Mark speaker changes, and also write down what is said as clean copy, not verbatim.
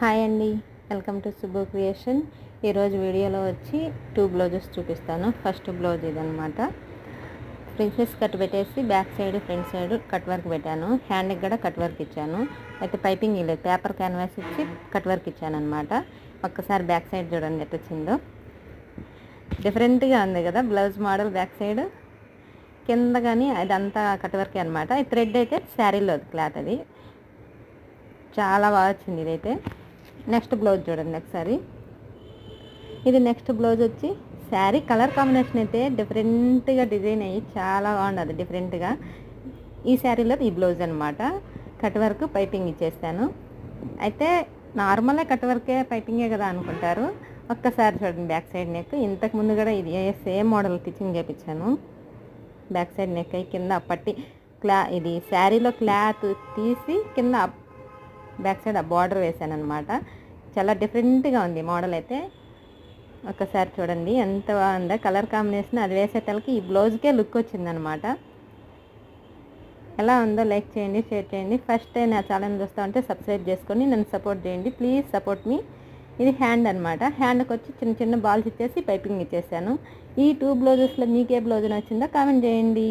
Speaker 1: Hi అండి, welcome to Subbu creation. ఈరోజు వీడియోలో వచ్చి 2 బ్లౌజెస్ చూపిస్తాను. ఫస్ట్ బ్లౌజ్ ఇదనమాట. ప్రిన్సెస్ కట్ పెట్టేసి back side front side cut work పెట్టాను. హ్యాండ్కి కూడా కట్ వర్క్ ఇచ్చాను. అయితే పైపింగ్ లేదు, పేపర్ క్యాన్వాస్ ఇచ్చి కట్ వర్క్ ఇచ్చాను అనమాట. ఒక్కసారి బ్యాక్ సైడ్ చూడండి ఎట్లా వచ్చిందో. డిఫరెంట్గా ఉంది కదా బ్లౌజ్ మోడల్. బ్యాక్ సైడ్ కింద కానీ అదంతా కట్ వర్కే అనమాట. ఈ థ్రెడ్ అయితే శారీలో క్లాత్, అది చాలా బాగా వచ్చింది ఇదైతే. నెక్స్ట్ బ్లౌజ్ చూడండి ఒకసారి. ఇది నెక్స్ట్ బ్లౌజ్ వచ్చి శారీ కలర్ కాంబినేషన్ అయితే డిఫరెంట్గా డిజైన్ అయ్యి చాలా బాగుంది డిఫరెంట్గా. ఈ శారీలో ఈ బ్లౌజ్ అనమాట. కట్ వర్క్ పైపింగ్ ఇచ్చేస్తాను. అయితే నార్మల్గా కట్ వర్కే పైపింగే కదా అనుకుంటారు. ఒక్కసారి చూడండి బ్యాక్ సైడ్ నెక్. ఇంతకు ముందు కూడా ఇది సేమ్ మోడల్ స్టిచ్చింగ్ చేయించాను. బ్యాక్ సైడ్ నెక్ అయి కింద పట్టి ఇది శారీలో క్లాత్ తీసి కింద బ్యాక్ సైడ్ ఆ బార్డర్ వేసాను అనమాట. చాలా డిఫరెంట్గా ఉంది మోడల్ అయితే. ఒకసారి చూడండి ఎంత బాగుందో కలర్ కాంబినేషన్. అది వేసేటలకి ఈ బ్లౌజ్కే లుక్ వచ్చిందనమాట. ఎలా ఉందో లైక్ చేయండి, షేర్ చేయండి. ఫస్ట్ టైం నా ఛానల్ చూస్తూ ఉంటే సబ్స్క్రైబ్ చేసుకొని నన్ను సపోర్ట్ చేయండి, ప్లీజ్ సపోర్ట్ మీ. ఇది హ్యాండ్ అనమాట. హ్యాండ్కి వచ్చి చిన్న చిన్న బాల్స్ ఇచ్చేసి పైపింగ్ ఇచ్చేసాను. ఈ 2 బ్లౌజెస్లో మీకే బ్లౌజ్ నచ్చిందో కామెంట్ చేయండి.